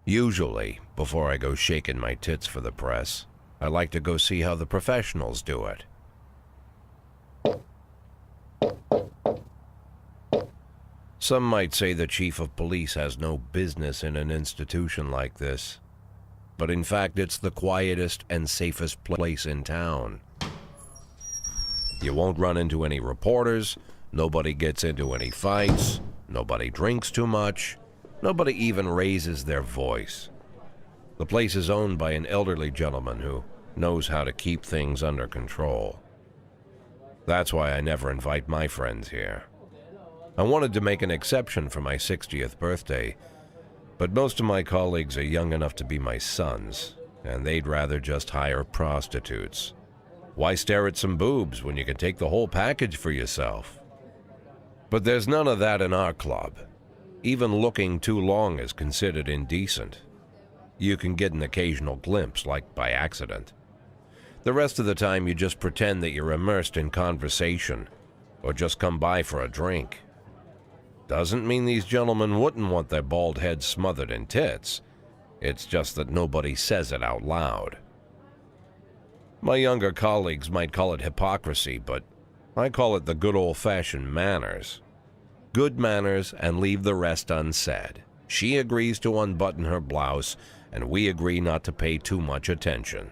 Usually, before I go shaking my tits for the press, I like to go see how the professionals do it. Some might say the chief of police has no business in an institution like this, but in fact it's the quietest and safest place in town. You won't run into any reporters, nobody gets into any fights, nobody drinks too much, nobody even raises their voice. The place is owned by an elderly gentleman who knows how to keep things under control. That's why I never invite my friends here. I wanted to make an exception for my 60th birthday, but most of my colleagues are young enough to be my sons, and they'd rather just hire prostitutes. Why stare at some boobs when you can take the whole package for yourself? But there's none of that in our club. Even looking too long is considered indecent. You can get an occasional glimpse, like by accident. The rest of the time you just pretend that you're immersed in conversation, or just come by for a drink. Doesn't mean these gentlemen wouldn't want their bald heads smothered in tits. It's just that nobody says it out loud. My younger colleagues might call it hypocrisy, but I call it the good old-fashioned manners. Good manners and leave the rest unsaid. She agrees to unbutton her blouse, and we agree not to pay too much attention.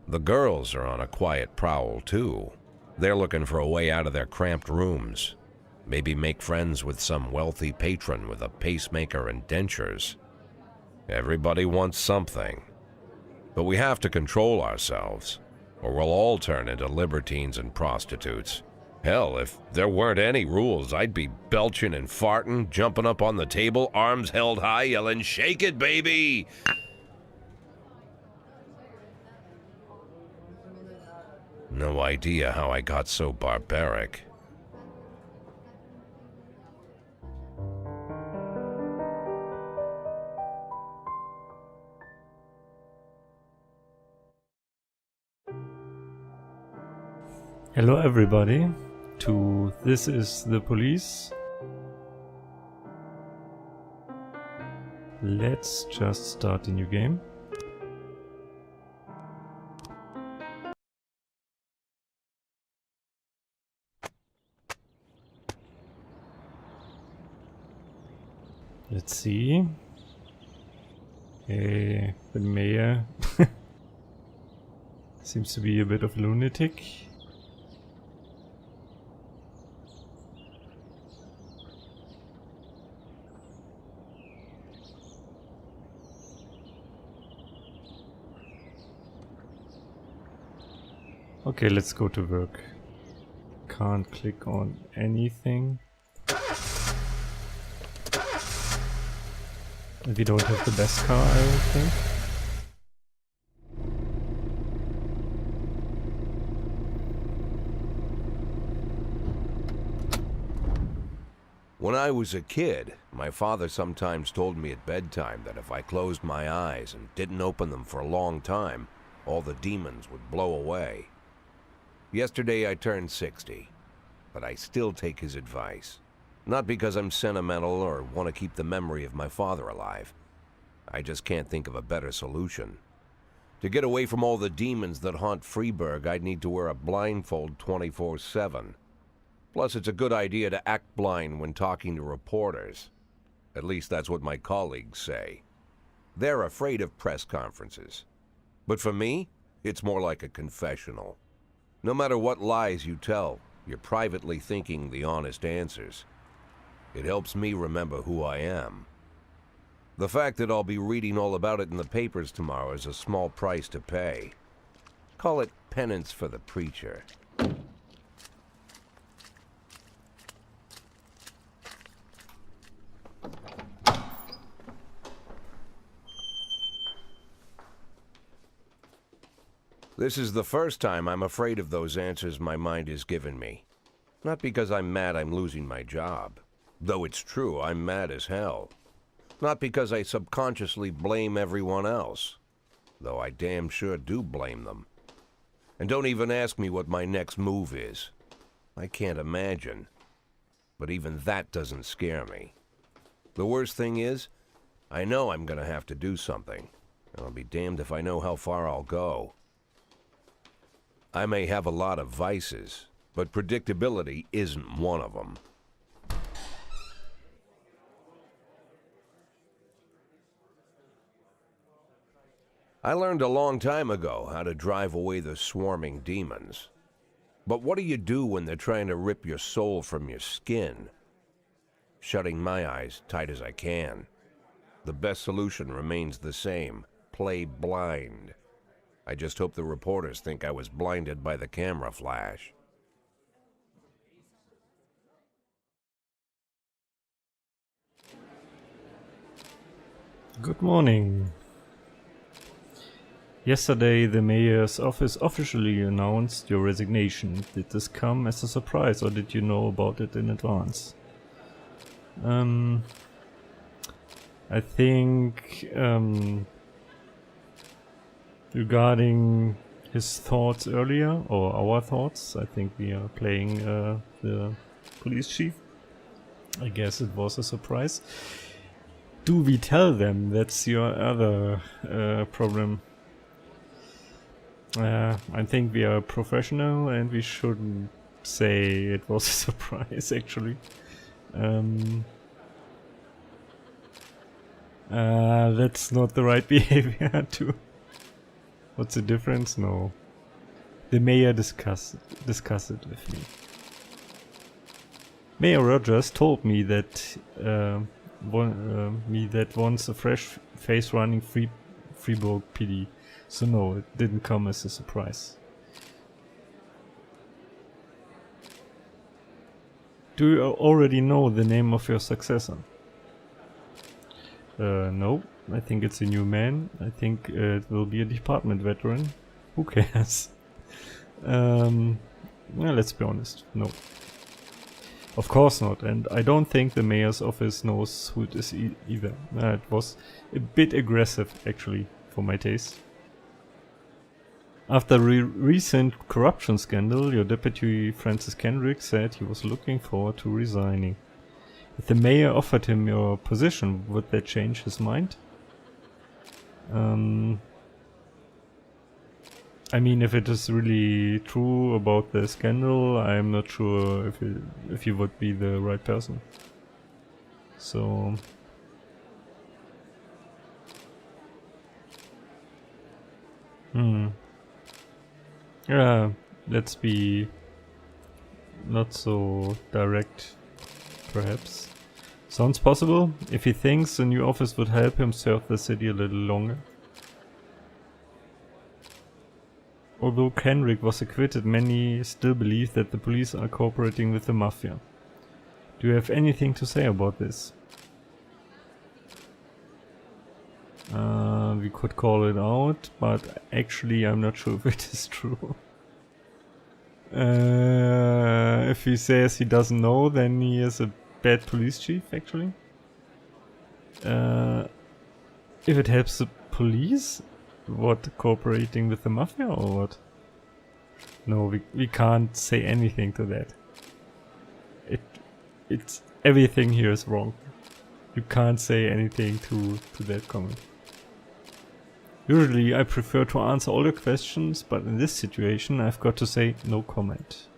The girls are on a quiet prowl, too. They're looking for a way out of their cramped rooms. Maybe make friends with some wealthy patron with a pacemaker and dentures. Everybody wants something. But we have to control ourselves, or we'll all turn into libertines and prostitutes. Hell, if there weren't any rules, I'd be belching and farting, jumping up on the table, arms held high, yelling, "Shake it, baby!" No idea how I got so barbaric. Hello everybody to This Is the Police. Let's just start a new game. Let's see. The mayor seems to be a bit of a lunatic. Okay, let's go to work. Can't click on anything. We don't have the best car, I don't think. When I was a kid, my father sometimes told me at bedtime that if I closed my eyes and didn't open them for a long time, all the demons would blow away. Yesterday I turned 60, but I still take his advice. Not because I'm sentimental or want to keep the memory of my father alive. I just can't think of a better solution. To get away from all the demons that haunt Freeburg, I'd need to wear a blindfold 24/7. Plus, it's a good idea to act blind when talking to reporters. At least that's what my colleagues say. They're afraid of press conferences. But for me, it's more like a confessional. No matter what lies you tell, you're privately thinking the honest answers. It helps me remember who I am. The fact that I'll be reading all about it in the papers tomorrow is a small price to pay. Call it penance for the preacher. This is the first time I'm afraid of those answers my mind has given me. Not because I'm mad I'm losing my job. Though it's true, I'm mad as hell. Not because I subconsciously blame everyone else. Though I damn sure do blame them. And don't even ask me what my next move is. I can't imagine. But even that doesn't scare me. The worst thing is, I know I'm gonna have to do something. I'll be damned if I know how far I'll go. I may have a lot of vices, but predictability isn't one of them. I learned a long time ago how to drive away the swarming demons. But what do you do when they're trying to rip your soul from your skin? Shutting my eyes tight as I can. The best solution remains the same: play blind. I just hope the reporters think I was blinded by the camera flash. Good morning. Yesterday, the mayor's office officially announced your resignation. Did this come as a surprise, or did you know about it in advance? I think regarding his thoughts earlier, or our thoughts, I think we are playing the police chief. I guess it was a surprise. Do we tell them? That's your other problem. I think we are professional and we shouldn't say it was a surprise, actually. That's not the right behavior to... What's the difference? No. The mayor discuss it with me. Mayor Rogers told me that wants a fresh face running Fribourg PD. So no, it didn't come as a surprise. Do you already know the name of your successor? No, I think it's a new man. I think it will be a department veteran. Who cares? Well, let's be honest, no. Of course not, and I don't think the mayor's office knows who it is either. It was a bit aggressive, actually, for my taste. After the recent corruption scandal, your deputy Francis Kendrick said he was looking forward to resigning. If the mayor offered him your position, would that change his mind? I mean, if it is really true about the scandal, I'm not sure if he would be the right person. So... let's be not so direct, perhaps. Sounds possible, if he thinks the new office would help him serve the city a little longer. Although Kendrick was acquitted, many still believe that the police are cooperating with the mafia. Do you have anything to say about this? We could call it out, but actually I'm not sure if it is true. If he says he doesn't know, then he is a bad police chief, actually. If it helps the police? What, cooperating with the mafia or what? No, we can't say anything to that. It's everything here is wrong. You can't say anything to that comment. Usually I prefer to answer all the questions, but in this situation I've got to say no comment.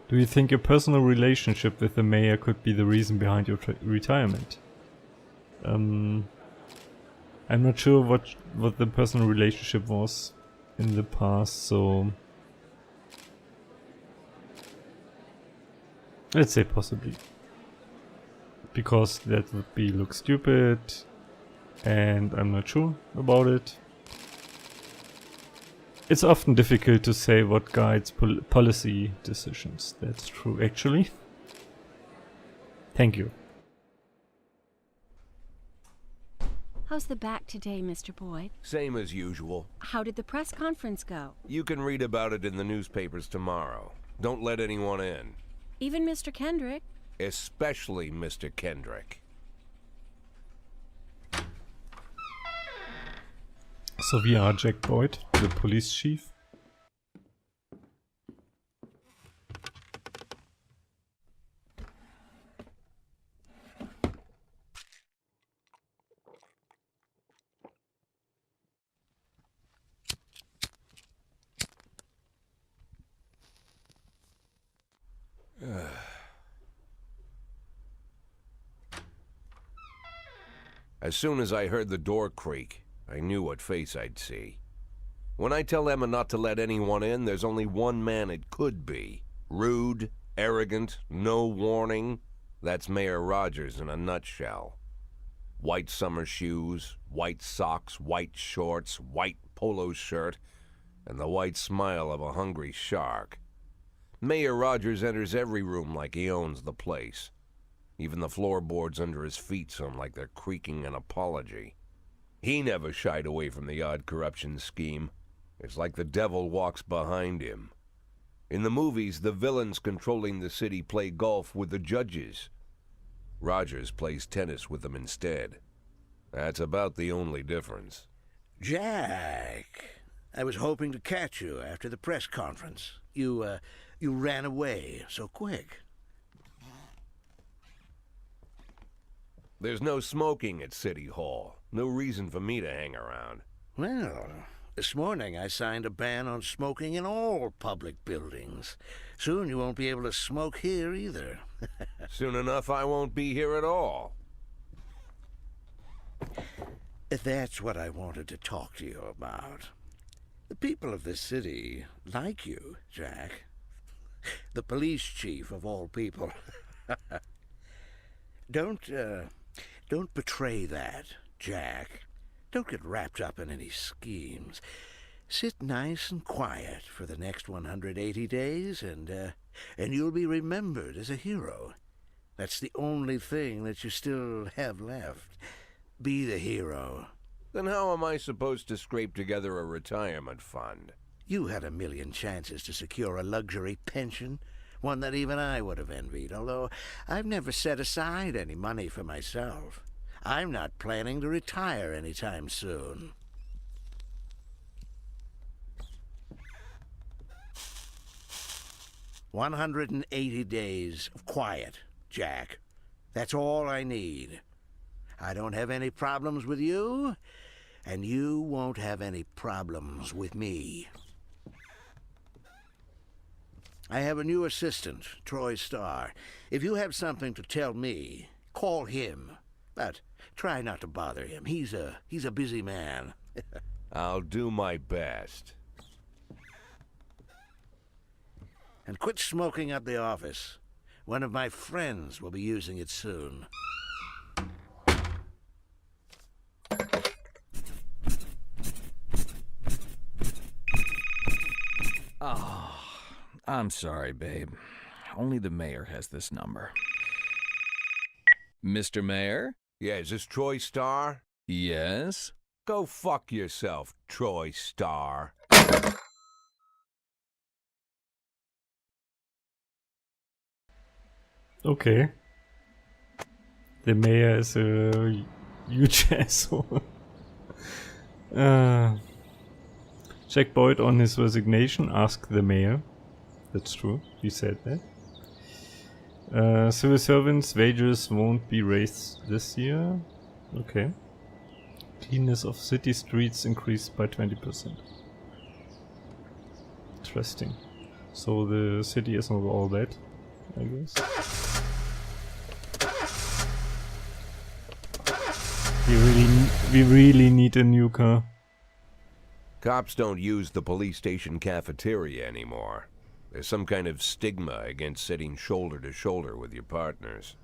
Do you think your personal relationship with the mayor could be the reason behind your retirement? I'm not sure what the personal relationship was in the past, so... let's say possibly. Because that would look stupid, and I'm not sure about it. It's often difficult to say what guides policy decisions. That's true, actually. Thank you. How's the back today, Mr. Boyd? Same as usual. How did the press conference go? You can read about it in the newspapers tomorrow. Don't let anyone in. Even Mr. Kendrick? Especially Mr. Kendrick. So we are Jack Boyd, the police chief. As soon as I heard the door creak, I knew what face I'd see. When I tell Emma not to let anyone in, there's only one man it could be. Rude, arrogant, no warning. That's Mayor Rogers in a nutshell. White summer shoes, white socks, white shorts, white polo shirt, and the white smile of a hungry shark. Mayor Rogers enters every room like he owns the place. Even the floorboards under his feet sound like they're creaking an apology. He never shied away from the odd corruption scheme. It's like the devil walks behind him. In the movies, the villains controlling the city play golf with the judges. Rogers plays tennis with them instead. That's about the only difference. Jack, I was hoping to catch you after the press conference. You ran away so quick. There's no smoking at City Hall. No reason for me to hang around. Well, this morning I signed a ban on smoking in all public buildings. Soon you won't be able to smoke here either. Soon enough, I won't be here at all. That's what I wanted to talk to you about. The people of this city like you, Jack. The police chief of all people. Don't betray that, Jack. Don't get wrapped up in any schemes. Sit nice and quiet for the next 180 days, and you'll be remembered as a hero. That's the only thing that you still have left. Be the hero. Then how am I supposed to scrape together a retirement fund? You had a million chances to secure a luxury pension, one that even I would have envied, although I've never set aside any money for myself. I'm not planning to retire anytime soon. "180 days of quiet, Jack. That's all I need. I don't have any problems with you, and you won't have any problems with me. I have a new assistant, Troy Starr. If you have something to tell me, call him. But try not to bother him. He's a busy man." I'll do my best. "And quit smoking up the office. One of my friends will be using it soon." Oh, I'm sorry, babe. Only the mayor has this number. Mr. Mayor? Yeah, is this Troy Starr? Yes? Go fuck yourself, Troy Starr. Okay. The mayor is a huge asshole. Jack Boyd on his resignation asked the mayor. That's true, he said that. Civil servants' wages won't be raised this year. Okay. Cleanness of city streets increased by 20%. Interesting. So the city is not all bad, I guess. We really need a new car. Cops don't use the police station cafeteria anymore. There's some kind of stigma against sitting shoulder to shoulder with your partners.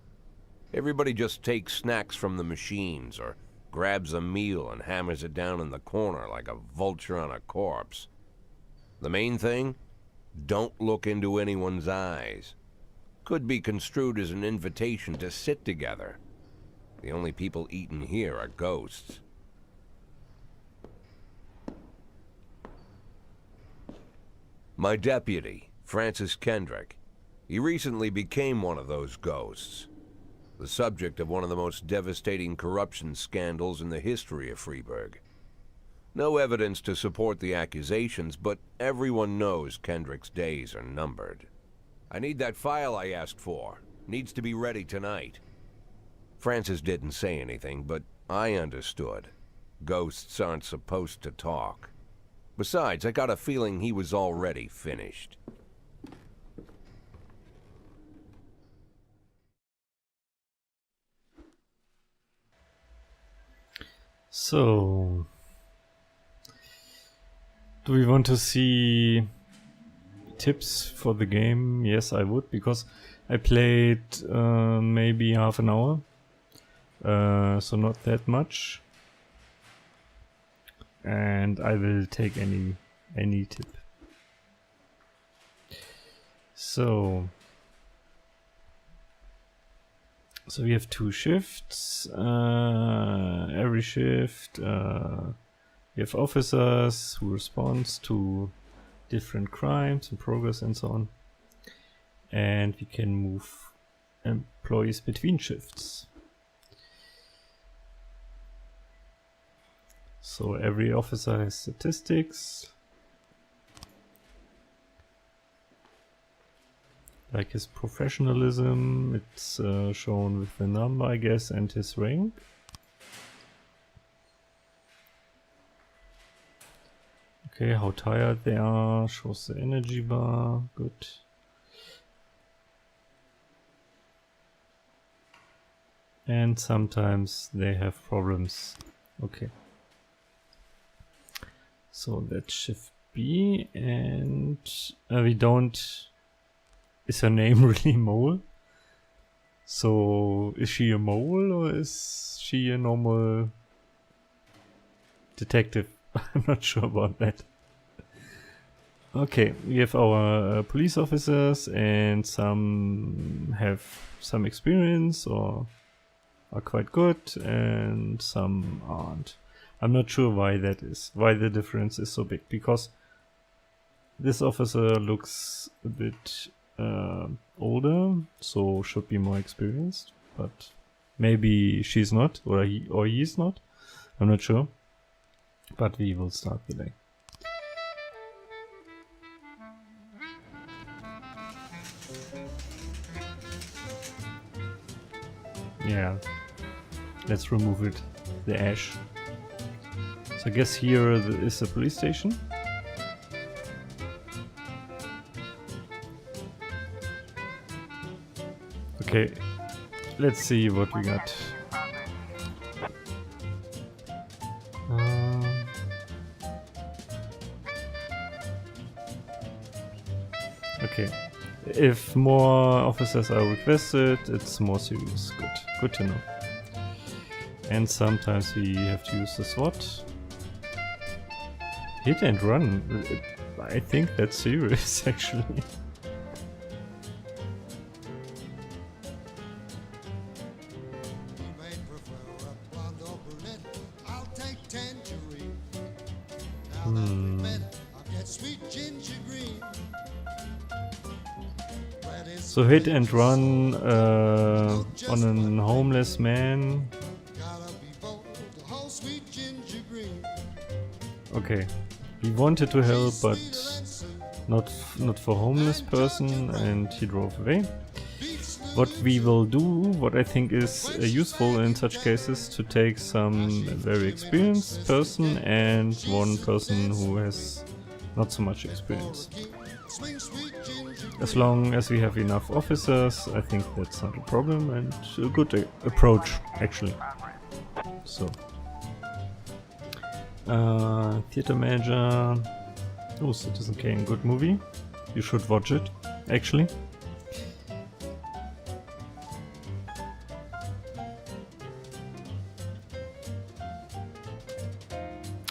Everybody just takes snacks from the machines or grabs a meal and hammers it down in the corner like a vulture on a corpse. The main thing? Don't look into anyone's eyes. Could be construed as an invitation to sit together. The only people eating here are ghosts. My deputy, Francis Kendrick. He recently became one of those ghosts. The subject of one of the most devastating corruption scandals in the history of Freeburg. No evidence to support the accusations, but everyone knows Kendrick's days are numbered. I need that file I asked for. Needs to be ready tonight. Francis didn't say anything, but I understood. Ghosts aren't supposed to talk. Besides, I got a feeling he was already finished. So, do we want to see tips for the game? Yes, I would, because I played maybe half an hour, so not that much, and I will take any tip. So we have 2 shifts. Every shift, we have officers who responds to different crimes and progress and so on. And we can move employees between shifts. So every officer has statistics, like his professionalism. It's shown with the number, I guess, and his rank. Okay, how tired they are, shows the energy bar, good. And sometimes they have problems. Okay. So that's shift B, and we don't... Is her name really Mole? So is she a mole or is she a normal detective? I'm not sure about that. Okay, we have our police officers, and some have some experience or are quite good, and some aren't. I'm not sure why that is, why the difference is so big, because this officer looks a bit older, so should be more experienced, but maybe she's not, or he is not. I'm not sure, but we will start the day. Yeah, let's remove it, the ash. So I guess here is the police station. Okay, let's see what we got. Okay, if more officers are requested, it's more serious. Good to know. And sometimes we have to use the SWAT. Hit and run. I think that's serious, actually. So hit and run on a homeless man. Okay, we wanted to help, but not for homeless person, and he drove away. What we will do, what I think is useful in such cases, to take some very experienced person and one person who has not so much experience. As long as we have enough officers, I think that's not a problem, and a good approach, actually. So, Theater Manager. Oh, Citizen Kane, good movie. You should watch it, actually.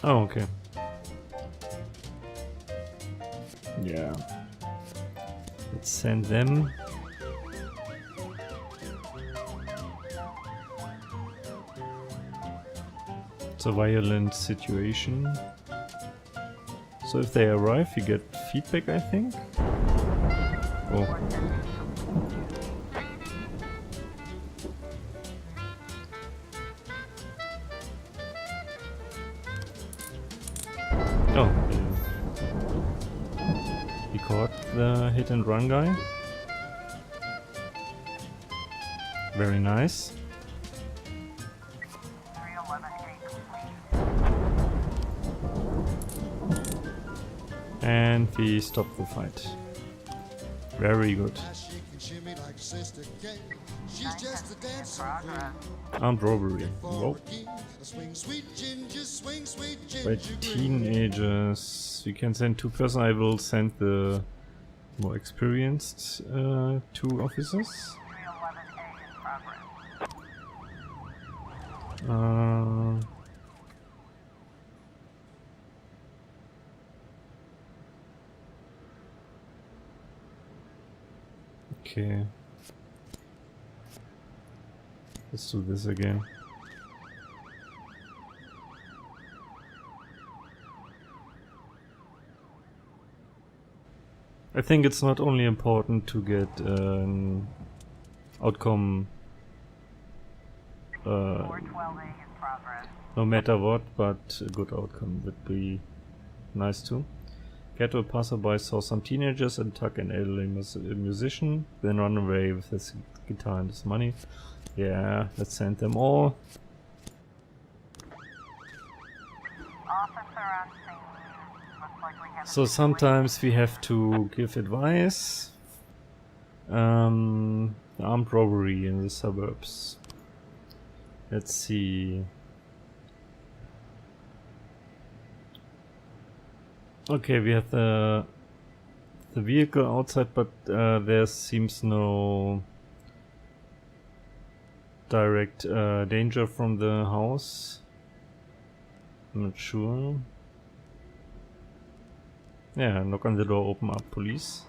Oh, okay. Yeah. Let's send them. It's a violent situation. So if they arrive, you get feedback, I think. Oh. Oh. He caught the hit and run guy. Very nice. And we stopped the fight. Very good. sister Kay. She's just a dancing queen. Armed robbery. Whoa. Swing sweet ginger, swing sweet By ginger. teenagers. We can send 2 person. I will send the more experienced 2 officers. Okay. Let's do this again. I think it's not only important to get an outcome no matter what, but a good outcome would be nice too. Ghetto passerby saw some teenagers attack an elderly musician, then run away with his guitar and his money. Yeah, let's send them all. So sometimes we have to give advice. Armed robbery in the suburbs. Let's see. Okay, we have the vehicle outside, but there seems no direct danger from the house. I'm not sure. Yeah, knock on the door, open up, police.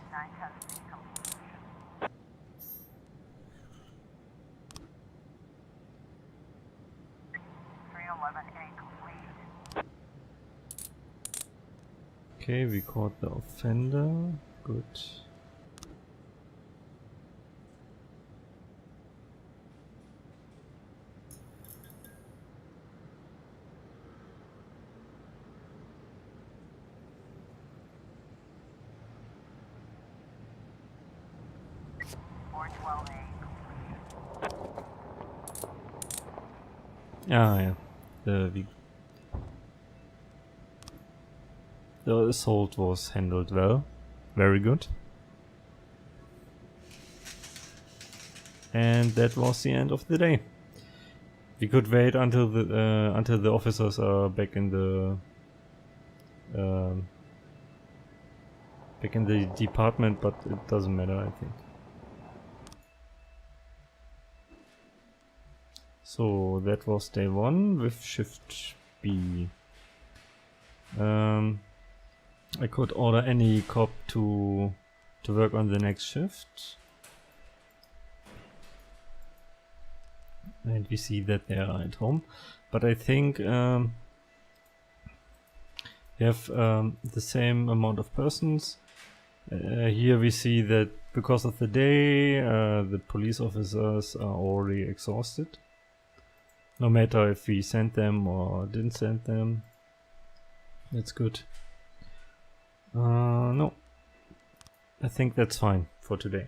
Okay, we caught the offender. Good. Ah, yeah. The assault was handled well. Very good. And that was the end of the day. We could wait until the officers are back in the department, but it doesn't matter, I think. So that was day 1 with shift B. I could order any cop to work on the next shift. And we see that they are at home. But I think we have the same amount of persons. Here we see that because of the day, the police officers are already exhausted. No matter if we sent them or didn't send them. That's good. No. I think that's fine for today.